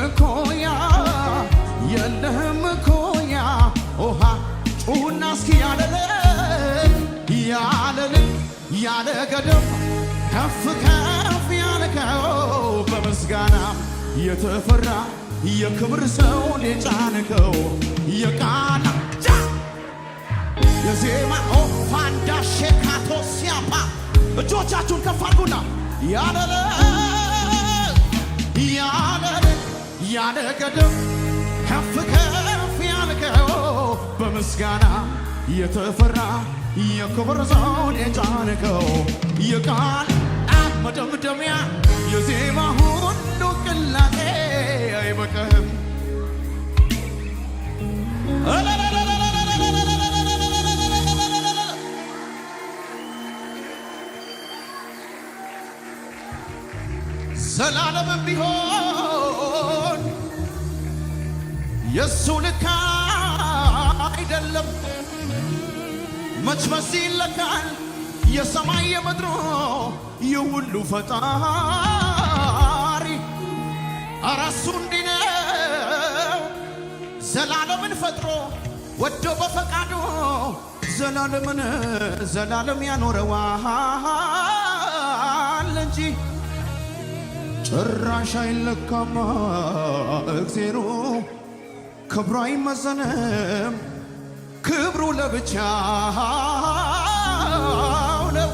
እኮያ የለህም እኮያ ኦሃ ጩና እስኪ ያለልን ያለ ገደብ ከፍ ከፍ ያልከው በምስጋና የተፈራ የክብር ሰው የጫንከው የቃና የዜማ ፋንዳ ሼካቶ ሲያፓ እጆቻችሁን ከፍ አድርጉና ያለ ገደብ ከፍ ከፍ ያልከው በምስጋና የተፈራ የክብር ዘውድ የጫንከው የቃል መደምደሚያ የዜማ ሁሉ ቅላጤ አይበቃህም ዘላለም ቢሆን የሱ ልክ አይደለም መች በዚህ ይለካል የሰማይ የምድሩ የሁሉ ፈጣሪ ኧረ እሱ እንዲህ ነው ዘላለምን ፈጥሮ ወዶ በፈቃዱ ዘላለም ያኖረዋል እንጂ ጭራሽ አይለካማ እግዜሩ ክብሩ አይመዘንም ክብሩ ለብቻው ነው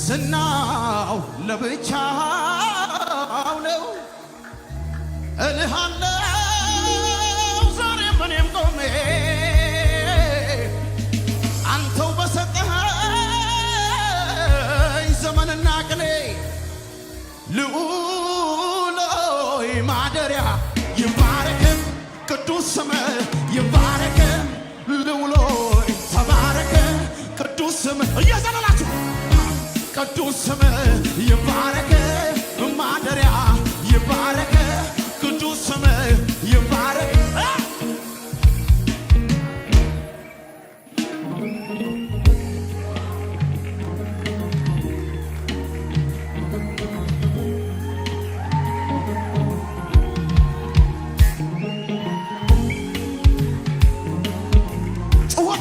ዝናው ለብቻው ነው እልሃለው ዛሬም እኔም ቆሜ አንተው በሰጠኸኝ ዘመንና ቅኔ ልዑሎይ ማደሪያ ይባረክ ቅዱስ ስምህ ይባረክ ልዑሎይ ተባረክ ቅዱስ ስምህ እየዘለላችሁ ቅዱስ ስምህ ይባረክ ማደሪያ ይባረክ ቅዱስ ስምህ ይባረክ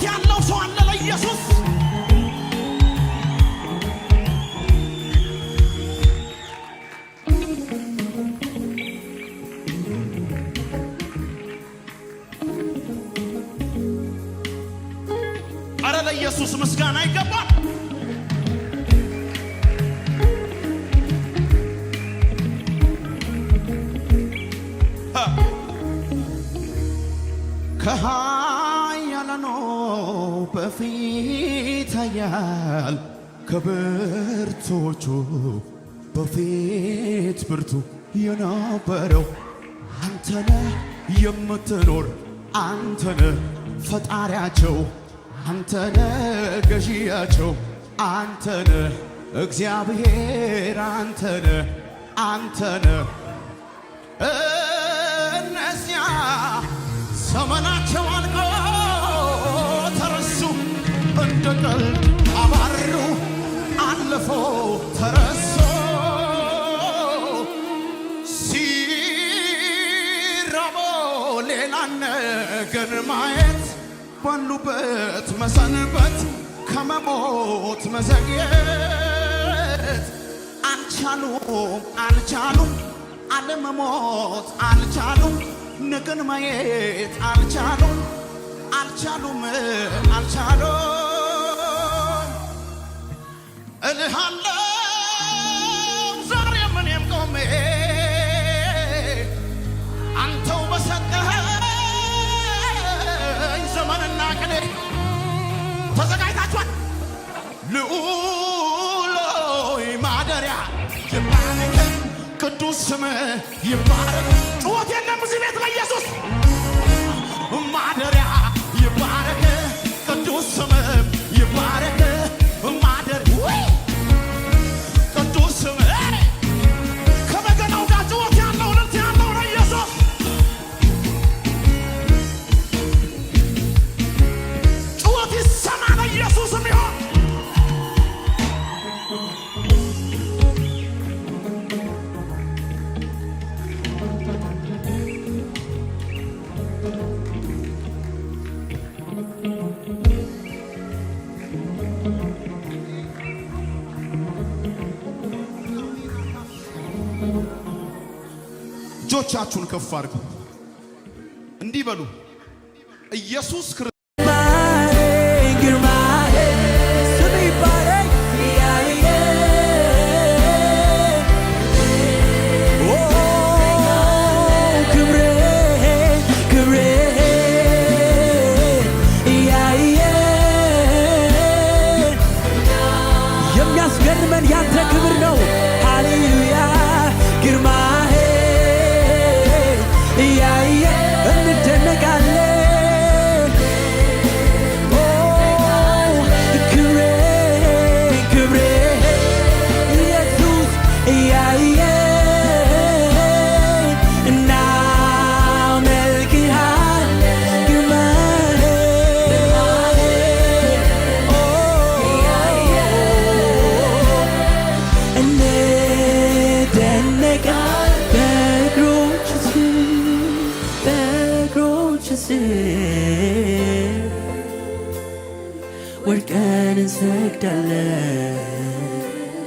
ያለው ሰው አለ ለኢየሱስ አረ ለኢየሱስ ምስጋና ይገባል በፊት ያያል ከብርቶቹ በፊት ብርቱ የነበረው አንተነ የምትኖር አንተነ ፈጣሪያቸው አንተነ ገዢያቸው አንተነ እግዚአብሔር አንተነ እነዚያ ዘመናቸው አልቆ እንደ ቀልድ አባሩ አለፎ ተረሶ ሲራቦ ሌላ ነገር ማየት ባሉበት መሰንበት ከመሞት መዘግየት አልቻሉም አለመሞት አልቻሉም ነገን ማየት አልቻሉም እልሃለው ዛሬም እኔም ቆሜ አንተው በሰጠኸኝ ዘመንና ቅኔ ተዘጋጅታችኋል ልዑሎይ ማደሪያ ይባረክ ቅዱስ ስምህ ይባረክ ጩኸት የለም እዚህ ቤት ለኢየሱስ ማደሪያ ይባረክ ቅዱስ ስምህ ይባረክ ቅዱስ ስምህ ከበገናው ጋር ጩኸት ያለው እልልታ ያለው ለኢየሱስ ጩኸት ይሰማ ለኢየሱስ የሚሆን እጆቻችሁን ከፍ አድርጉ እንዲህ በሉ ኢየሱስ ክርስቶስ ወድቀን እንሰግዳለን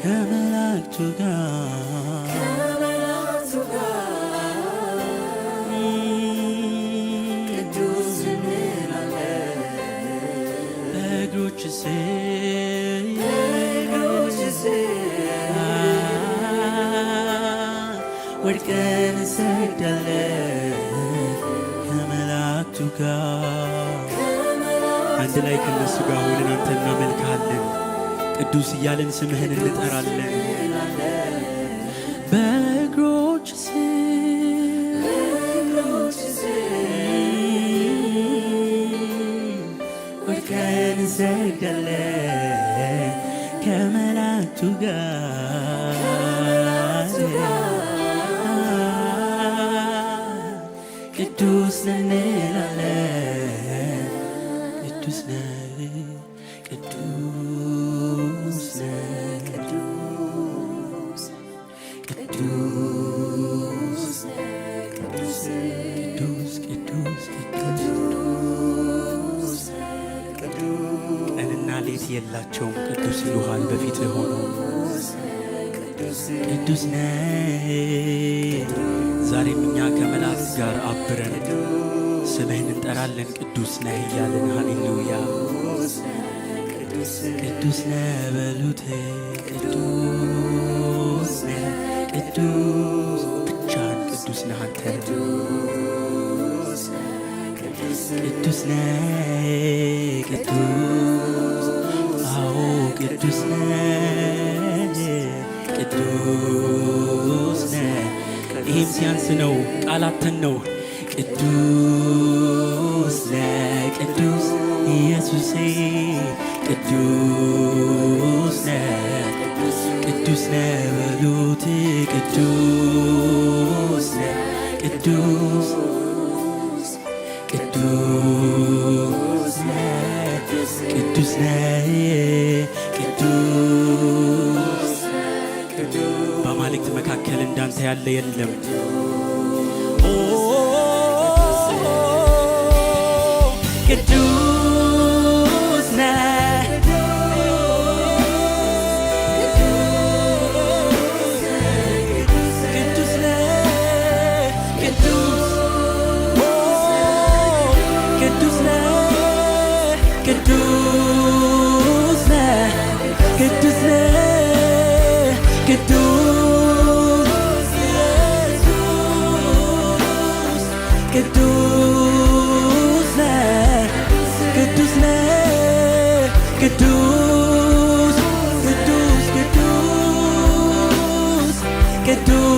ከመላእክቱ ጋር ቅዱስ እንላለን በእግሮች ስር ወድቀን እንሰግዳለን ከመላእክቱ ጋር አንድ ላይ ከነሱ ጋር ሆነን አንተ እናመልክሃለን ቅዱስ እያለን ስምህን እንጠራለን በእግሮች ስር ወድቀን እንሰግዳለን ከመላእክቱ ጋር ቅዱስ እንላለን ቅዱስ ነህ ቅዱስ ነህ ቅዱስ ቅዱስ ቅዱስ ቅዱስ ቅዱስ ቀንና ሌት የላቸውም ቅዱስ ይሉሃል በፊትህ ሆነው ቅዱስ ነህ ዛሬም እኛ ከመላእክት ጋር አብረን ስምህን እንጠራለን ቅዱስ ነህ እያልን ሃሌሉያ ቅዱስ ነህ በሉት ቅዱስ ነህ ቅዱስ ብቻህን ቅዱስ ነህ አንተ ቅዱስ ነህ ቅዱስ አዎ ቅዱስ ነህ ቅዱስ ነህ ይህም ሲያንስ ነው ቃላትን ነው ቅዱስ ነህ ቅዱስ ኢየሱሴ ቅዱስ ነህ ቅዱስ ነህ በሉት ቅዱስ ነህ ቅዱስ ቅዱስ ነህ ቅዱስ ነህ ቅዱስ በአማልክት መካከል እንዳንተ ያለ የለም ቅዱስ ነህ ቅዱስ ነህ ቅዱስ ነህ ቅዱስ ነህ ቅዱስ ነህ ቅዱስ ቅዱስ ነህ ቅዱስ ነህ ቅዱስ ቅዱስ ቅዱስ ቅዱስ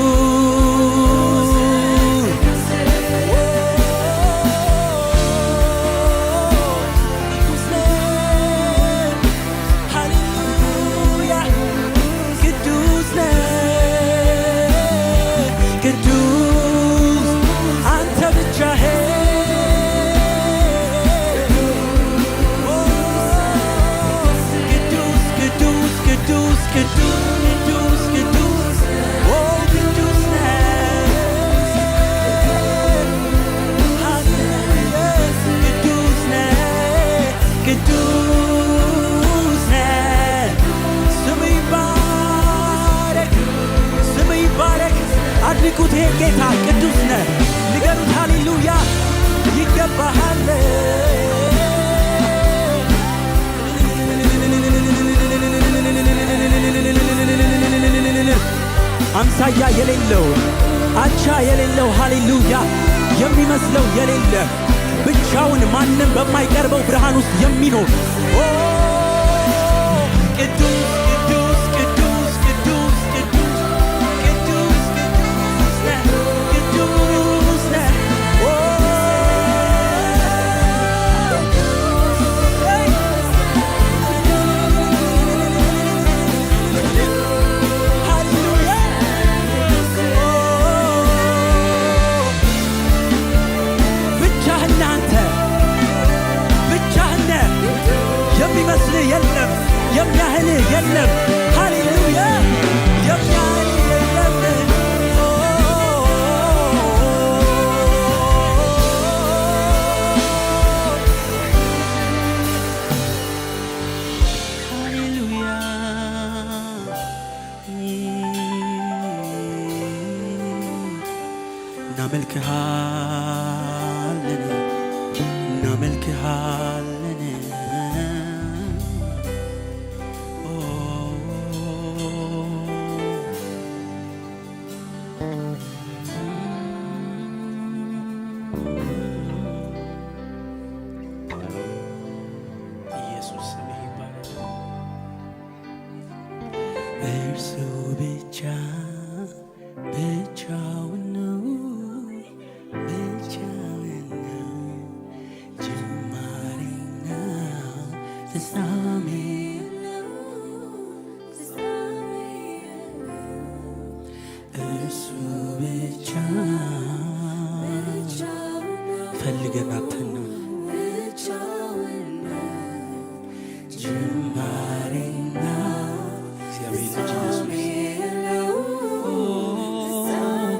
ሃሌሉያ ቅዱስ ነህ ቅዱስ አንተ ብቻህን ቅዱስ ቅዱስ ቅዱስ ቅዱስ ቅዱስ ይሄ ጌታ ቅዱስ ነህ ንገሩት ሃሌሉያ ይገባሃል አምሳያ የሌለው አቻ የሌለው ሃሌሉያ የሚመስለው የሌለ ብቻውን ማንም በማይቀርበው ብርሃን ውስጥ የሚኖር ቅዱስ ቅዱስ ቅዱስ ቅዱስ ቅዱስ ቅዱስ ነህ ቅዱስ ነህ የሚመስልህ የለም የሚያህልህ የለም ሃሌሉያ የሚያህልህ የለም ሃሌሉያ እናመልክሃለን እናመልክሃለን እርሱ ብቻ ብቻውን ነው ብቻውን ነው ጅማሬና ፍጻሜ እርሱ ብቻ ፈልገን አተን ነው ጅማሬና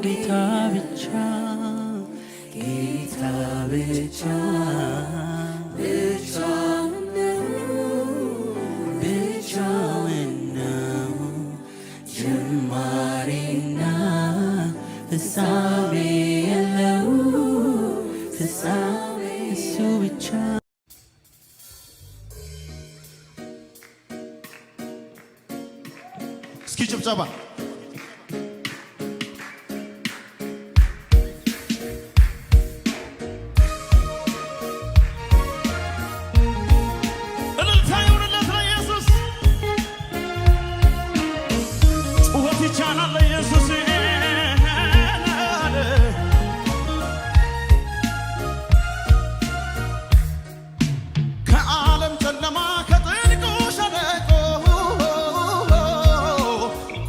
ጌታ ብቻ ጌታ ብቻ ብቻውን ነው ጅማሬና ፍጻሜ የለው ፍጻሜ እሱ ብቻ እስኪ ጭብጨባ እልልታ ይሁንለት ለኢየሱስ ጩኸት ይቻላል ለኢየሱስ ከዓለም ጨለማ ከጥልቁ ሸለቆ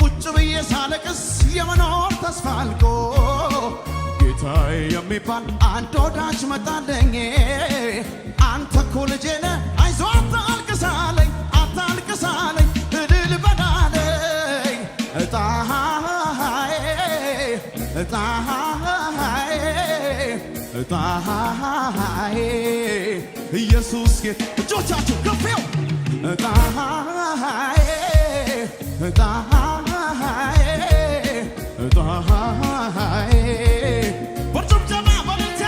ቁጭ ብዬ ሳለቅስ የመኖር ተስፋ አልቆ ጌታዬ የሚባል አንድ ወዳጅ መጣለኝ አንተ እኮ ልጄ ነህ አይዞህ አታልቅሳለኝ አታልቅሳለኝ እልል በላለኝ እጣዬ ኢየሱስ ጌታ እጆቻችሁ ከፍው እጣዬ በጭብጨባ በልልታ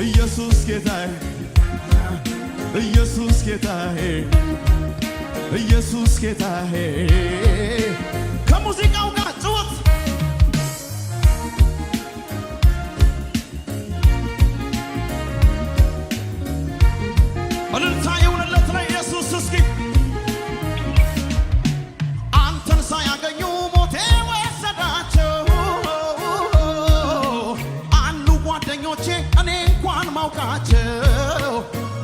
ኢየሱስ ጌታዬ ኢየሱስ ጌታዬ ኢየሱስ ጌታዬ ከሙዚቃው ጋር ጭወት እልልታ ይሁንለት ለኢየሱስ እስኪ አንተን ሳያገኙ ሞቴ ወሰዳቸው አሉ ጓደኞቼ እኔ እንኳን ማውቃቸው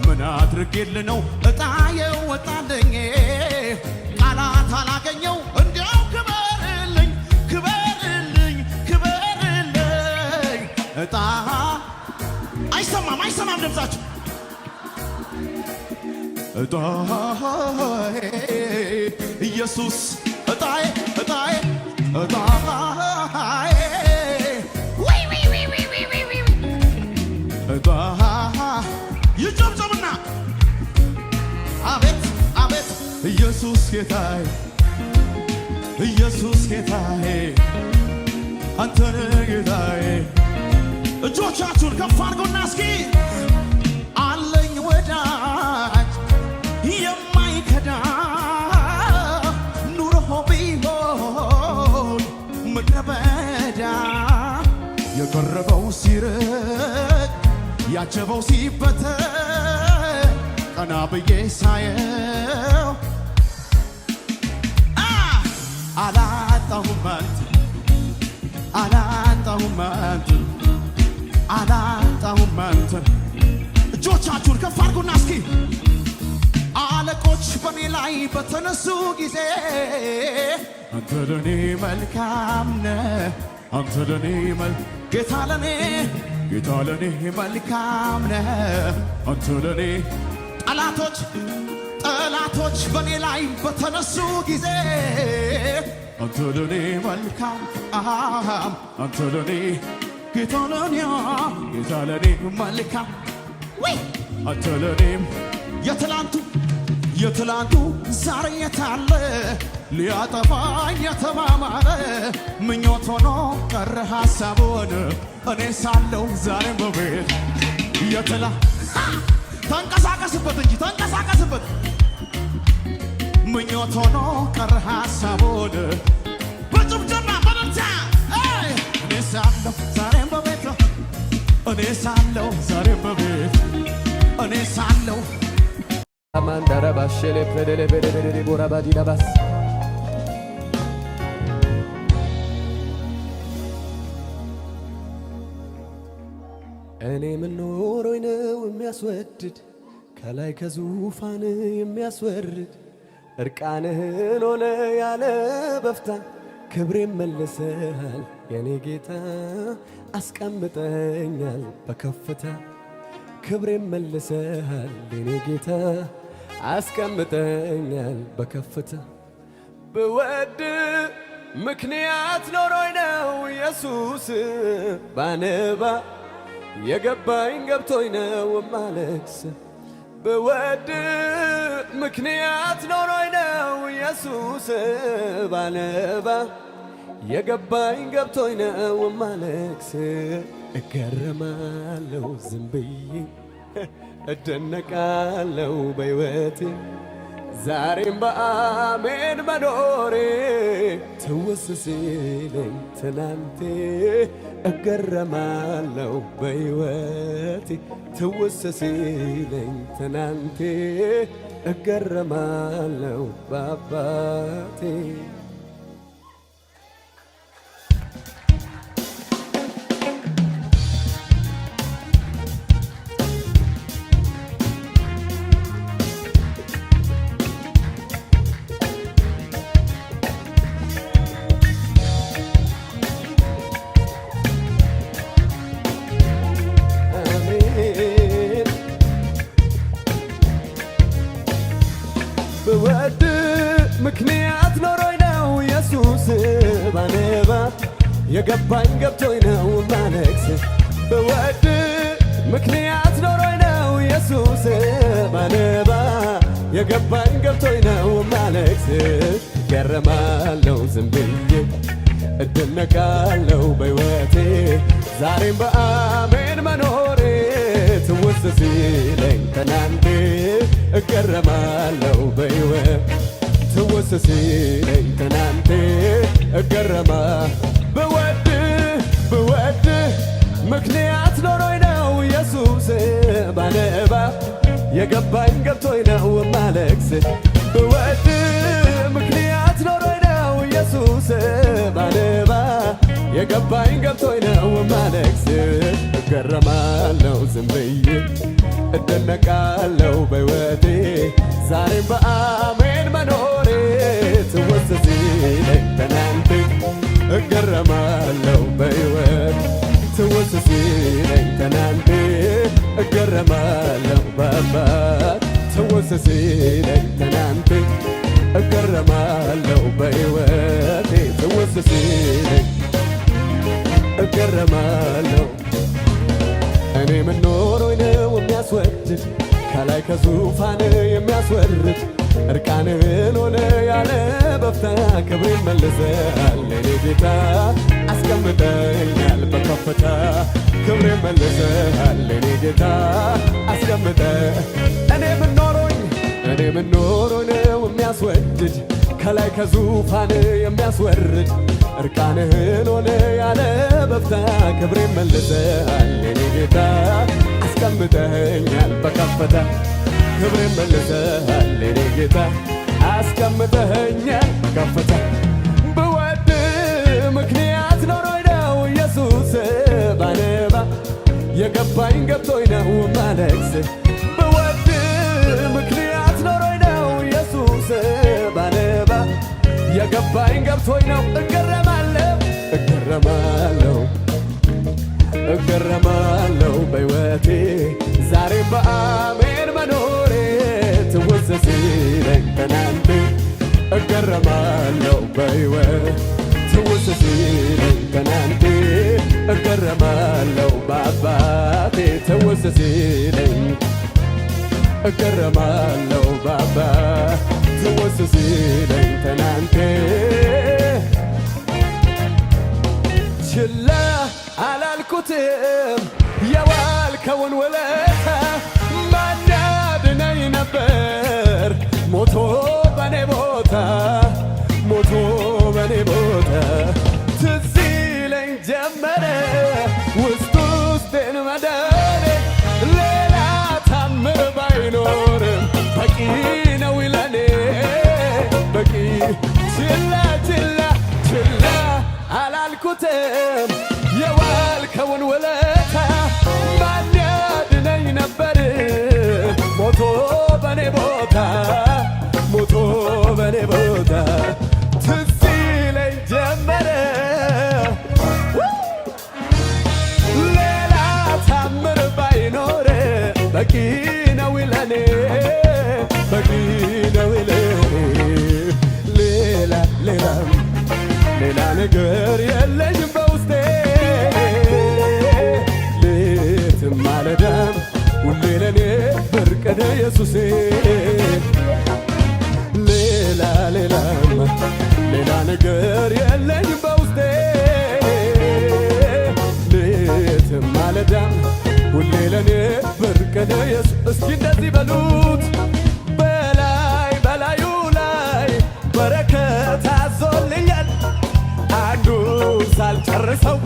ምን አድርጌልህ ነው እጣዬ ወጣልኝ ቃላት አላገኘው እንዲያው ክበርልኝ ክበርልኝ ክበርልኝ እጣ አይሰማም ድምፃችሁ እጣዬ ኢየሱስ እጣዬ እጣዬ እጣዬ እጣ ይጨብጨብና አቤት አቤት ኢየሱስ ጌታዬ ኢየሱስ ጌታዬ አንተን ጌታዬ። እጆቻችሁን ከፍ አድርጉና እስኪ አለኝ ወዳጅ የማይከዳ ኑሮ ቢሆን ምድረ በዳ የቀረበው ሲርቅ ያጀበው ሲበተን ቀና ብዬ ሳየው አላጣሁም አንተን አላጣሁም አንተን አላጣሁም አንተን። እጆቻችሁን ከፍ አድርጉና እስኪ አለቆች በኔ ላይ በተነሱ ጊዜ አንተ ለኔ መልካም ነህ አንተ ለኔ ጌታ ለኔ መልካም ነህ አንተ ለኔ ጠላቶች በኔ ላይ በተነሱ ጊዜ አንተ ለኔ መልካም አንተ ለኔ ጌታ ለኔ መልካም አንተ ለኔ የትላንቱ ዛሬ የታለ ሊያጠፋኝ የተማማረ ምኞት ሆኖ ቀረ ሐሳቡን እኔ ሳለው ዛሬም በቤት ተንቀሳቀስበት እንጂ ተንቀሳቀስበት ምኞት ሆኖ ቀረ ሐሳቡን በጭብጨባ በደምታ እኔ ሳለው ዛሬም በቤት እኔ ሳለው ዛሬም በቤት እኔ ሳለው Amandara bashele predele bedele borabadi dabas እኔ ምኖሮኝ ነው የሚያስወድድ ከላይ ከዙፋን የሚያስወርድ እርቃንህን ሆነ ያለ በፍታ ክብሬን መልሰሃል የኔ ጌታ አስቀምጠኛል በከፍታ ክብሬን መልሰሃል የኔ ጌታ አስቀምጠኛል በከፍታ ብወድ ምክንያት ኖሮኝ ነው ኢየሱስ ባነባ የገባኝ ገብቶኝ ነው ማለክስ ብወድ ምክንያት ኖሮኝ ነው ኢየሱስ ባነባ የገባኝ ገብቶኝ ነው ማለክስ እገረማለሁ ዝም ብዬ እደነቃለሁ በሕይወቴ ዛሬም በአሜን መኖሬ ትውስ ሲለኝ ትናንቴ እገረማለሁ በሕይወቴ ትውስ ሲለኝ ትናንቴ እገረማለሁ በአባቴ ብወድ ምክንያት ኖሮኝ ነው ኢየሱስ ባነባ የገባኝ ገብቶኝ ነው ማለክስ ብወድ ምክንያት ኖሮኝ ነው ኢየሱስ ባነባ የገባኝ ገብቶኝ ነው ማለክስ ገረማለሁ ዝም ብዬ እደነቃለሁ በሕይወቴ ዛሬም በአሜን መኖሬ ትውስ ሲለኝ ትናንቴ እገረማለሁ በሕይወት ትውስ ሲለኝ ትናንቴ እገረማ ብወድ ምክንያት ኖሮኝ ነው ኢየሱስ ባነባ የገባኝ ገብቶኝ ነው ማለክስ ብወድ ምክንያት ኖሮኝ ነው ኢየሱስ ባነባ የገባኝ ገብቶኝ ነው ማለክስ እገረማለሁ ዝም ብዬ እደነቃለሁ በሕይወቴ ዛሬም በአሜን መኖሬ ትውስ ሲለኝ ትናንቴ እገረማለሁ በሕይወት ትውስ ሲለኝ ትናንቴ እገረማለሁ በአባት ትውስ ሲለኝ ትናንቴ እገረማለሁ በሕይወቴ ትውስ ሲለኝ እገረማለሁ እኔ ምኖሮኝ ነው የሚያስወድድ ከላይ ከዙፋን የሚያስወርድ እርቃንህን ሆነ ያለ በፍታ ክብሬን መልሰሃል የኔ ጌታ አስቀምጠኛል በከፍታ ክብሬን መልሰሃል የኔ ጌታ አስቀምጠ እኔ ምን ኖሮኝ ነው የሚያስወድድ ከላይ ከዙፋን የሚያስወርድ እርቃንህን ሆነ ያለ በፍታ ክብሬን መልሰሃል የኔ ጌታ አስቀምጠኛል በከፍታ ክብሬን መልሰሃል የኔ ጌታ አስቀምጠኛል በከፍታ ብወድ ምክንያት ኖሮኝ ነው ኢየሱስ ባነባ የገባኝ ገብቶኝ ነው ማለቅስ ብወድ ምክንያት ኖሮኝ ነው ኢየሱስ ባነባ የገባኝ ገብቶኝ ነው እገረማለሁ በሕይወቴ ዛሬም በአሜን መኖሬ ትውስ ሲለኝ ትናንቴ እገረማለሁ በሕይወት ትውስ ሲለኝ ትናንቴ እገረማለሁ በአባቴ ትውስ ሲለኝ እገረማለሁ በአባ ትውስ ሲለኝ ትናንቴ ችላ አላልኩትም የዋልከውን ውለታ ማን ያድነኝ ነበር ሞቶ በኔ ቦታ ትዝ ይለኝ ጀመረ ውስጤን መዳኔ ሌላ ታምር ባይኖርም በቂ ነው ለኔ በቂ ችላ አላልኩትም የዋልከውን ውለታ ማን ያድነኝ ነበር ሞቶ በኔ ቦታ ትዝ ይለኝ ጀመረ ሌላ ታምር ባይኖር በቂ ነው ለኔ ሌላ ነገር የለኝም በውስጤ ሌትም ማለዳም ሁሌ ለኔ ብርቅ ነህ ኢየሱሴ ሌላ ነገር የለኝም በውስጤ ሌትም ማለዳም ሁሌ ለኔ ብርቅ ነህ ኢየሱስ እስኪ እንደዚህ በሉት በላዩ ላይ በረከት አዞልኛል አንዱ ሳልጨርሰው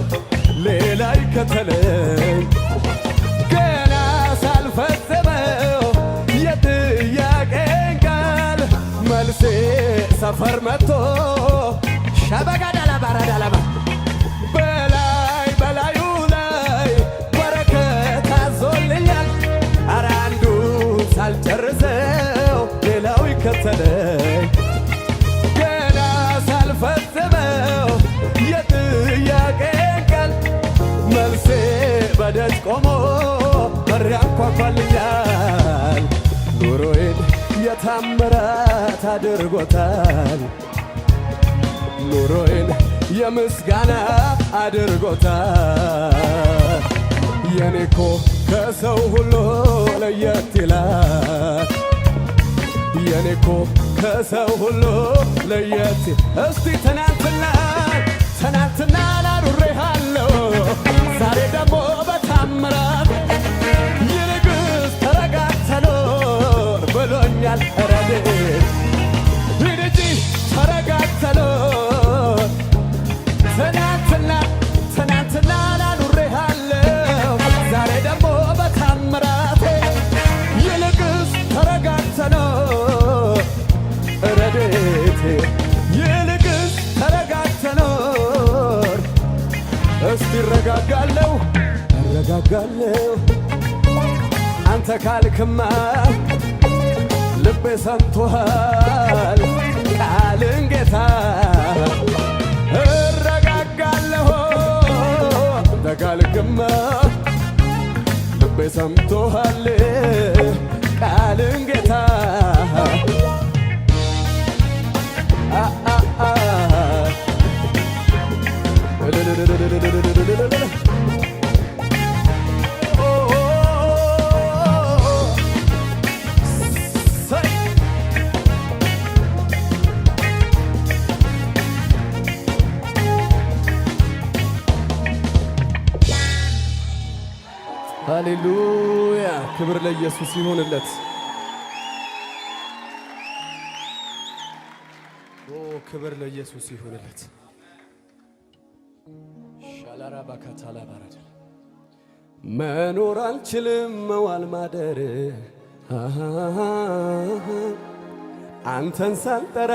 ሌላ ይከተለኝ ገና ሳልፈጽመው የጥያቄን ቃል መልሴ ሰፈር መጥቶ ሸበጋዳላባራዳላባ በላዩ ላይ በረከት አዞልኛል ኧረ አንዱ ሳልጨርሰው ሌላው ይከተለኝ ገና ሳልፈጽመው የጥያቄን ቃል መልሴ በደጅ ቆሞ በር ያንኳኳልኛል ኑሮዬን የታምራት አድርጎታል ኑሮዬን የምስጋና አድርጎታል የኔኮ ከሰው ሁሉ ለየት ይላል የኔኮ ከሰው ሁሉ ለየት እስቲ ትናንትና ላኑሬሃለሁ ዛሬ ደግሞ በታምራት ይልቅስ ተረጋግተህ ኖር ብሎኛል ረድኤት ሂድ እንጂ ተረጋግተህ ኖር ትናንትና ላኑሬሃለሁ ዛሬ ደግሞ በታምራቴ ይልቅስ ተረጋግተህ ኖር ረድኤቴ ይልቅስ ተረጋግተህ ኖር እስቲ እረጋጋለሁ አንተ ካልክማ ልቤ ሰምቶሃል ቃልን ጌታ እረጋጋለሁ አንተ ካልክማ ልቤ ሰምቶሃል ቃልን ጌታ ሃሌሉያ ክብር ለኢየሱስ ይሁንለት። ክብር ለኢየሱስ ይሁንለት። ሻላራ ባካታላ ባራደ መኖር አልችልም መዋል ማደር አንተን ሳልጠራ